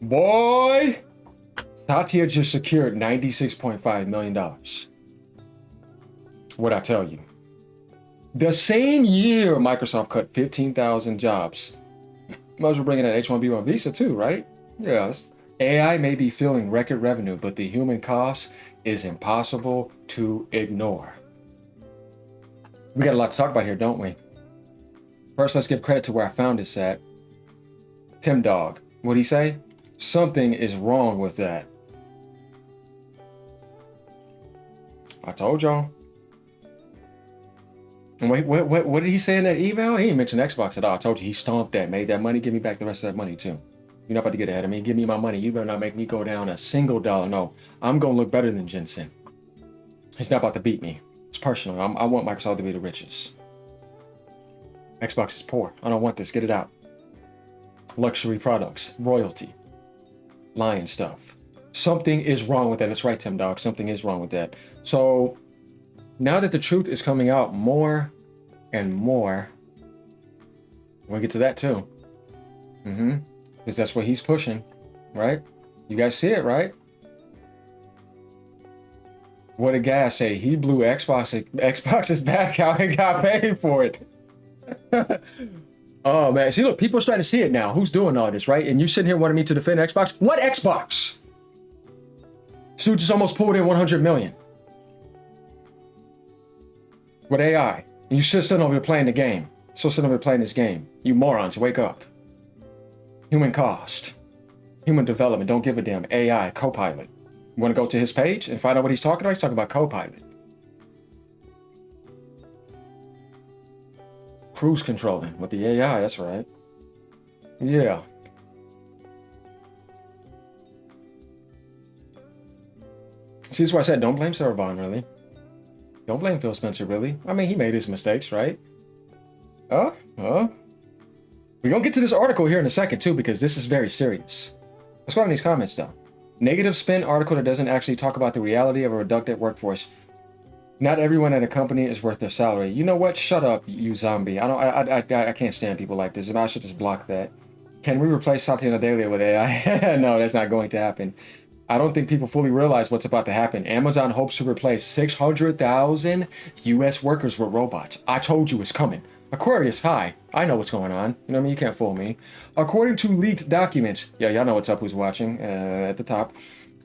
Boy, Satya just secured $96.5 million. What'd I tell you? The same year, Microsoft cut 15,000 jobs. Might as well bring in an H-1B1 visa too, right? Yes. AI may be fueling record revenue, but the human cost is impossible to ignore. We got a lot to talk about here, don't we? First, let's give credit to where I found this at. Tim Dog. What'd he say? Something is wrong with that. I told y'all. Wait, what did he say in that email? He didn't mention Xbox at all. I told you he stomped that, made that money, give me back the rest of that money too. You're not about to get ahead of me. Give me my money. You better not make me go down a single dollar. No, I'm going to look better than Jensen. He's not about to beat me. It's personal. I want Microsoft to be the richest. Xbox is poor. I don't want this. Get it out. Luxury products, royalty, lying stuff. Something is wrong with that. That's right, Tim Dog. Something is wrong with that. So now that the truth is coming out more and more, we'll get to that too. Because that's what he's pushing, right? You guys see it, right? What did Gas say? He blew Xbox's back out and got paid for it. Oh man, see, look, people are starting to see it now. Who's doing all this, right? And you sitting here wanting me to defend Xbox? What Xbox? Dude just almost pulled in 100 million with AI. And you still over here playing the game. Still sitting over here playing this game. You morons, wake up. Human cost, human development, don't give a damn. AI, Copilot. You want to go to his page and find out what he's talking about? He's talking about Copilot. Cruise controlling with the AI, that's right. Yeah. See, that's why I said don't blame Sarah Bond, really. Don't blame Phil Spencer, really. I mean, he made his mistakes, right? We're going to get to this article here in a second, too, because this is very serious. Let's go on these comments, though. Negative spin article that doesn't actually talk about the reality of a reductive workforce. Not everyone at a company is worth their salary. You know what? Shut up, you zombie. I can't stand people like this. I should just block that. Can we replace Satya Nadella with AI? No, that's not going to happen. I don't think people fully realize what's about to happen. Amazon hopes to replace 600,000 US workers with robots. I told you it's coming. Aquarius, hi. I know what's going on. You know what I mean? You can't fool me. According to leaked documents. Yeah, y'all know what's up, who's watching at the top.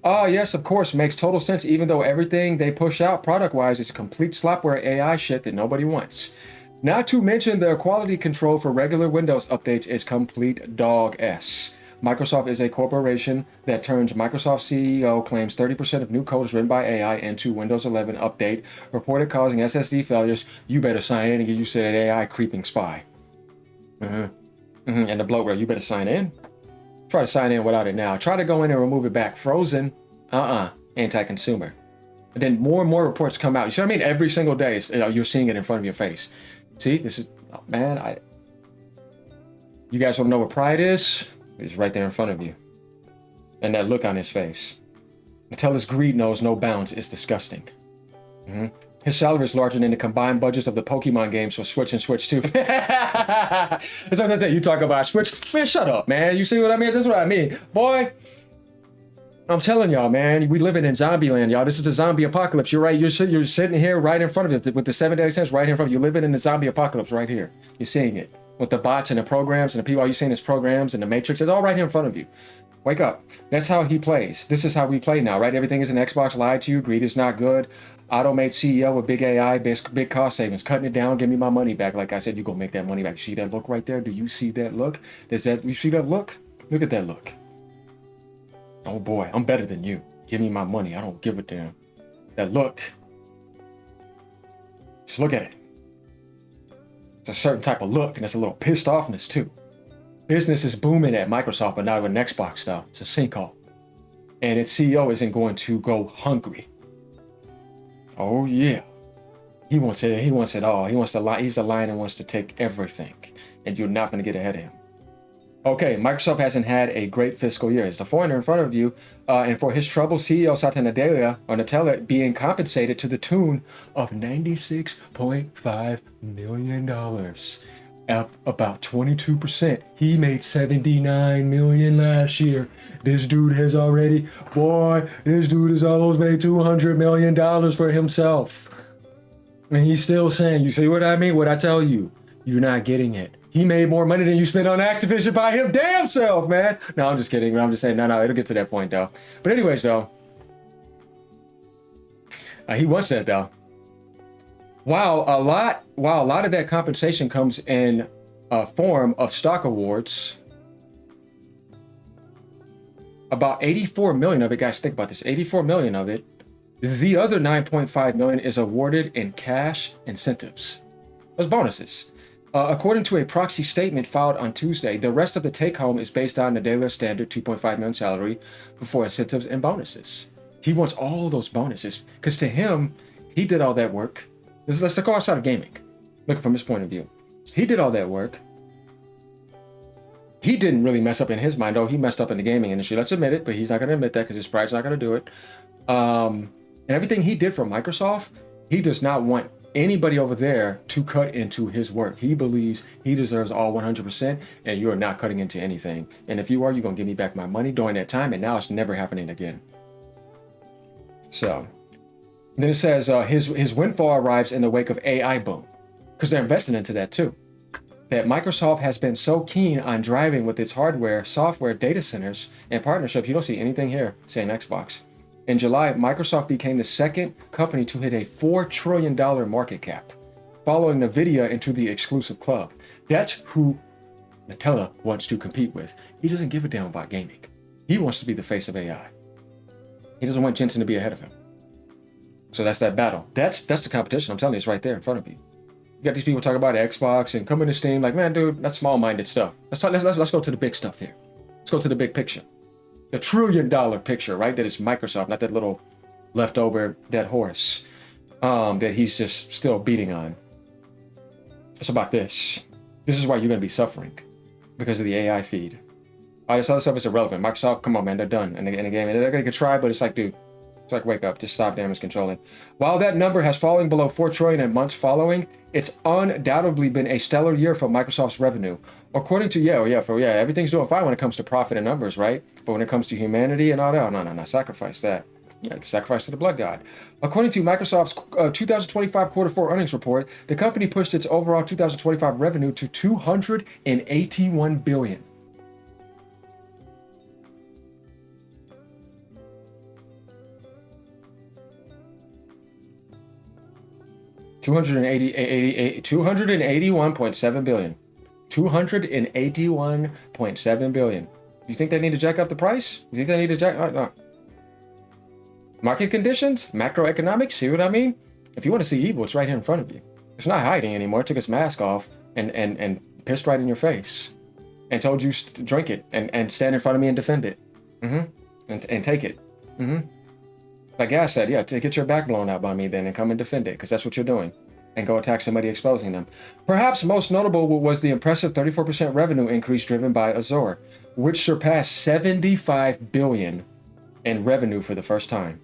Yes, of course, makes total sense, even though everything they push out product-wise is complete slopware AI shit that nobody wants. Not to mention their quality control for regular Windows updates is complete dog-s. Microsoft is a corporation that turns Microsoft CEO claims 30% of new code is written by AI into Windows 11 update, reported causing SSD failures. You better sign in and get used to that AI creeping spy. And the bloatware, you better sign in. Try to sign in without it now. Try to go in and remove it back. Frozen. Anti-consumer. And then more and more reports come out. You see what I mean? Every single day, you're seeing it in front of your face. See, this is, oh, man, you guys want to know what pride is? It's right there in front of you. And that look on his face. Until his greed knows no bounds, it's disgusting. His salary is larger than the combined budgets of the Pokemon games for Switch and Switch 2. That's what I say. You talk about Switch. Man, shut up, man. You see what I mean? That's what I mean. Boy, I'm telling y'all, man, we living in zombie land, y'all. This is the zombie apocalypse. You're right. You're sitting here right in front of it with the 7 Deadly Sins right here in front of you. You're living in the zombie apocalypse right here. You're seeing it. With the bots and the programs and the people, all you seeing is programs and the Matrix. It's all right here in front of you. Wake up. That's how he plays. This is how we play now, right? Everything is an Xbox. Lied to you. Greed is not good. Automate CEO with big AI, big cost savings. Cutting it down. Give me my money back. Like I said, you're going to make that money back. You see that look right there? Do you see that look? You see that look? Look at that look. Oh boy, I'm better than you. Give me my money. I don't give a damn. That look. Just look at it. It's a certain type of look, and it's a little pissed offness too. Business is booming at Microsoft, but not with an Xbox though. It's a sinkhole. And its CEO isn't going to go hungry. Oh yeah. He wants it. He wants it all. He's the lion and wants to take everything. And you're not going to get ahead of him. Okay, Microsoft hasn't had a great fiscal year. It's the foreigner in front of you. And for his trouble, CEO Satya Nadella being compensated to the tune of $96.5 million. up about 22%. He made 79 million last year. This dude has already, boy, this dude has almost made $200 million for himself. And he's still saying, you see what I mean? What I tell you, you're not getting it. He made more money than you spent on Activision by him damn self, man. No, I'm just kidding. I'm just saying, no, it'll get to that point though. But anyways, though, he once said though, while a lot of that compensation comes in a form of stock awards, about 84 million of it, guys, think about this, 84 million of it, the other 9.5 million is awarded in cash incentives. Those bonuses. According to a proxy statement filed on Tuesday, the rest of the take-home is based on Nadella's standard 2.5 million salary before incentives and bonuses. He wants all those bonuses because to him, he did all that work. Let's go outside of gaming. Looking from his point of view, he did all that work. He didn't really mess up in his mind. Oh, he messed up in the gaming industry. Let's admit it, but he's not going to admit that because his pride's not going to do it. And everything he did for Microsoft, he does not want anybody over there to cut into his work. He believes he deserves all 100%, and you are not cutting into anything. And if you are, you're going to give me back my money during that time, and now it's never happening again. So then it says his windfall arrives in the wake of AI boom, because they're investing into that too. That Microsoft has been so keen on driving with its hardware, software, data centers, and partnerships. You don't see anything here saying Xbox. In July, Microsoft became the second company to hit a $4 trillion market cap, following NVIDIA into the exclusive club. That's who Nadella wants to compete with. He doesn't give a damn about gaming. He wants to be the face of AI. He doesn't want Jensen to be ahead of him. So that's that battle. That's the competition. I'm telling you, it's right there in front of you. You got these people talking about Xbox and coming to Steam, like, man, dude, that's small-minded stuff. Let's go to the big stuff here. Let's go to the big picture. The $1 trillion picture, right? That is Microsoft, not that little leftover dead horse that he's just still beating on. It's about this. This is why you're going to be suffering because of the AI feed. All this other stuff is irrelevant. Microsoft, come on, man, they're done in the game. They're going to try, but it's like, dude, it's like, wake up, just stop damage controlling. While that number has fallen below 4 trillion in months following, it's undoubtedly been a stellar year for Microsoft's revenue. According to, everything's doing fine when it comes to profit and numbers, right? But when it comes to humanity and all that, no, sacrifice that. Yeah, sacrifice to the blood god. According to Microsoft's 2025 quarter 4 earnings report, the company pushed its overall 2025 revenue to 281 billion. $281.7 billion. 281.7 billion. You think they need to jack up the price? You think they need to jack? No. Market conditions, macroeconomics. See what I mean? If you want to see evil, it's right here in front of you. It's not hiding anymore. It took its mask off and pissed right in your face, and told you to drink it and stand in front of me and defend it, and take it. Like Gas said, yeah, to get your back blown out by me then and come and defend it, because that's what you're doing. And go attack somebody exposing them. Perhaps most notable was the impressive 34% revenue increase driven by Azure, which surpassed 75 billion in revenue for the first time.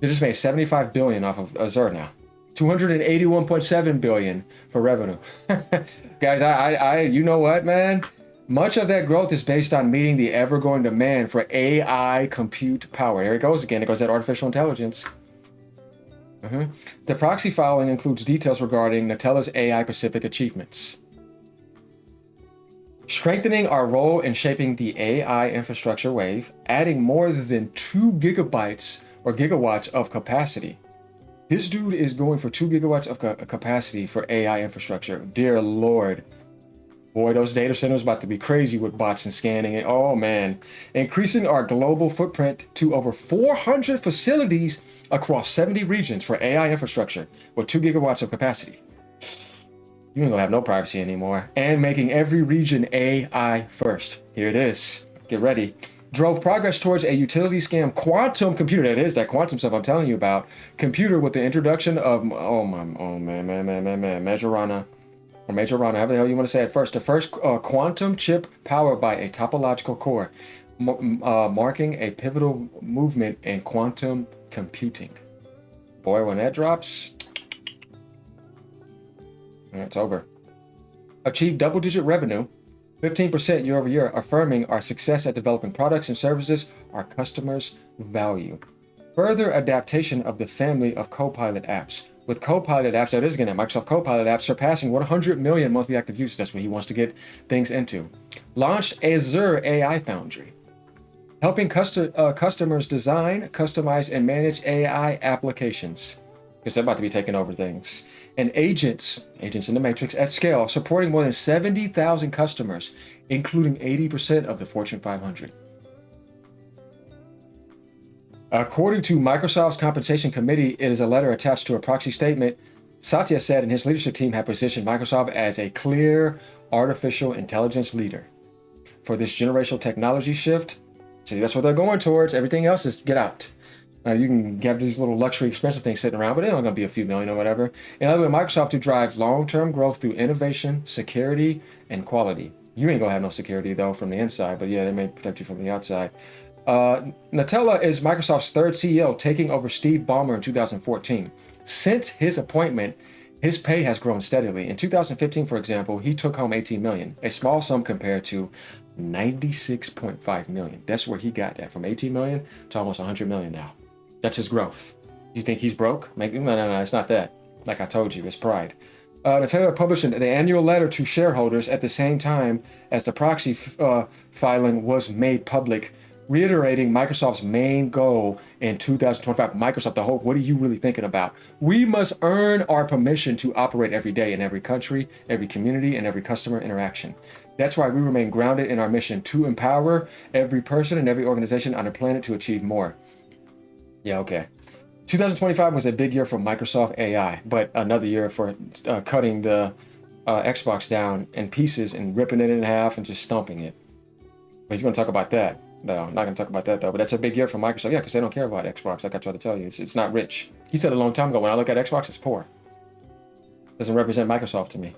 They just made 75 billion off of Azure now. 281.7 billion for revenue. Guys, I you know what, man? Much of that growth is based on meeting the ever-growing demand for AI compute power. There it goes again. It goes that artificial intelligence. The proxy filing includes details regarding Nadella's AI-specific achievements. Strengthening our role in shaping the AI infrastructure wave, adding more than 2 gigabytes or gigawatts of capacity. This dude is going for 2 gigawatts of capacity for AI infrastructure. Dear Lord. Boy, those data centers about to be crazy with bots and scanning. And oh man, increasing our global footprint to over 400 facilities across 70 regions for AI infrastructure with 2 gigawatts of capacity. You ain't gonna have no privacy anymore. And making every region AI first. Here it is. Get ready. Drove progress towards a utility scam quantum computer. That is that quantum stuff I'm telling you about. Computer with the introduction of Majorana. Or Majorana, however the hell you want to say it first. The first quantum chip powered by a topological core, marking a pivotal movement in quantum computing. Boy, when that drops, it's over. achieved double-digit revenue, 15% year over year, affirming our success at developing products and services our customers value. Further adaptation of the family of Copilot apps. With Copilot apps, that is again, Microsoft Copilot apps surpassing 100 million monthly active users. That's what he wants to get things into. Launched Azure AI Foundry, helping customers design, customize, and manage AI applications, because they're about to be taking over things. And agents in the matrix at scale, supporting more than 70,000 customers, including 80% of the Fortune 500. According to Microsoft's compensation committee, it is a letter attached to a proxy statement. Satya said, and his leadership team have positioned Microsoft as a clear artificial intelligence leader for this generational technology shift. See, that's what they're going towards. Everything else is get out. You can have these little luxury expensive things sitting around, but they're only going to be a few million or whatever. In other words, Microsoft to drive long-term growth through innovation, security, and quality. You ain't going to have no security, though, from the inside, but yeah, they may protect you from the outside. Nadella is Microsoft's third CEO, taking over Steve Ballmer in 2014. Since his appointment, his pay has grown steadily. In 2015, for example, he took home $18 million, a small sum compared to $96.5 million. That's where he got that, from $18 million to almost $100 million now. That's his growth. You think he's broke? No, it's not that. Like I told you, it's pride. Nadella published the annual letter to shareholders at the same time as the proxy filing was made public, reiterating Microsoft's main goal in 2025. Microsoft, the whole, what are you really thinking about? We must earn our permission to operate every day in every country, every community, and every customer interaction. That's why we remain grounded in our mission to empower every person and every organization on the planet to achieve more. Yeah, okay. 2025 was a big year for Microsoft AI, but another year for cutting the Xbox down in pieces and ripping it in half and just stomping it. But he's going to talk about that. No, I'm not going to talk about that, though. But that's a big year for Microsoft. Yeah, because they don't care about Xbox, like I tried to tell you. It's not rich. He said a long time ago, when I look at Xbox, it's poor. Doesn't represent Microsoft to me.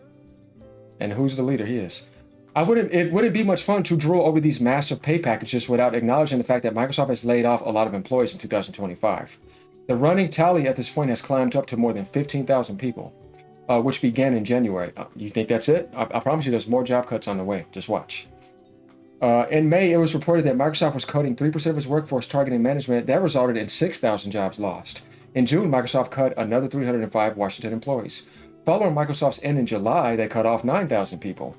And who's the leader? He is. It wouldn't be much fun to drool over these massive pay packages without acknowledging the fact that Microsoft has laid off a lot of employees in 2025. The running tally at this point has climbed up to more than 15,000 people, which began in January. You think that's it? I promise you there's more job cuts on the way. Just watch. In May, it was reported that Microsoft was cutting 3% of its workforce targeting management. That resulted in 6,000 jobs lost. In June, Microsoft cut another 305 Washington employees. Following Microsoft's end in July, they cut off 9,000 people.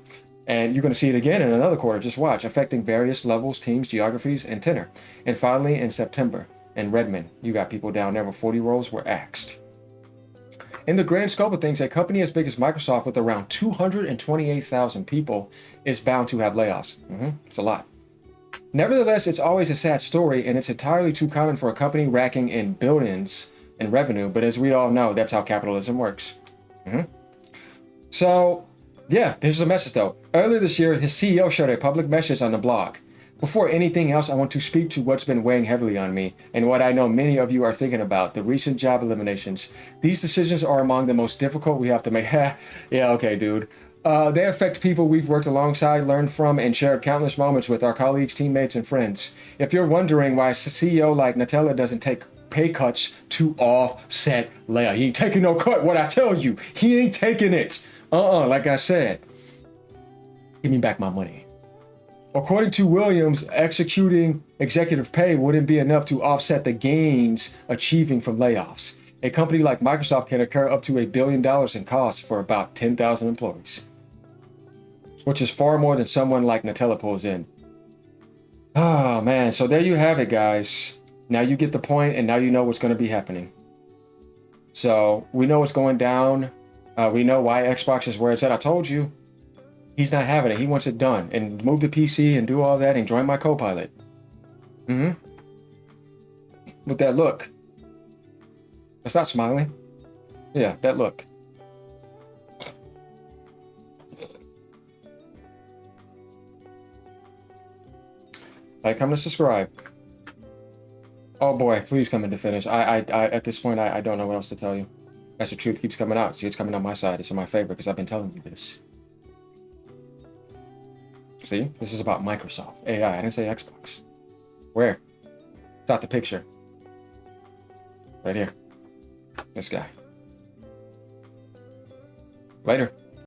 And you're going to see it again in another quarter. Just watch, affecting various levels, teams, geographies, and tenure. And finally, in September, in Redmond, you got people down there where 40 roles were axed. In the grand scope of things, a company as big as Microsoft with around 228,000 people is bound to have layoffs. It's a lot. Nevertheless, it's always a sad story, and it's entirely too common for a company racking in billions in revenue. But as we all know, that's how capitalism works. So, yeah, here's the message though. Earlier this year, his CEO shared a public message on the blog. Before anything else, I want to speak to what's been weighing heavily on me and what I know many of you are thinking about, the recent job eliminations. These decisions are among the most difficult we have to make. Yeah, okay, dude. They affect people we've worked alongside, learned from, and shared countless moments with, our colleagues, teammates, and friends. If you're wondering why a CEO like Nadella doesn't take pay cuts to offset layoff, he ain't taking no cut. What I tell you, he ain't taking it. Like I said, give me back my money. According to Williams, executing executive pay wouldn't be enough to offset the gains achieving from layoffs. A company like Microsoft can incur up to $1 billion in costs for about 10,000 employees, which is far more than someone like Nadella pulls in. Oh man, so there you have it, guys. Now you get the point, and now you know what's going to be happening. So we know what's going down. We know why Xbox is where it's at. I told you. He's not having it. He wants it done. And move the PC and do all that and join my Copilot. With that look. That's not smiling. Yeah, that look. Like, comment, subscribe. Oh boy, please come in to finish. I at this point, I don't know what else to tell you. As the truth keeps coming out. See, it's coming on my side. It's in my favor because I've been telling you this. See, this is about Microsoft AI. I didn't say Xbox. Where? It's not the picture. Right here. This guy. Later.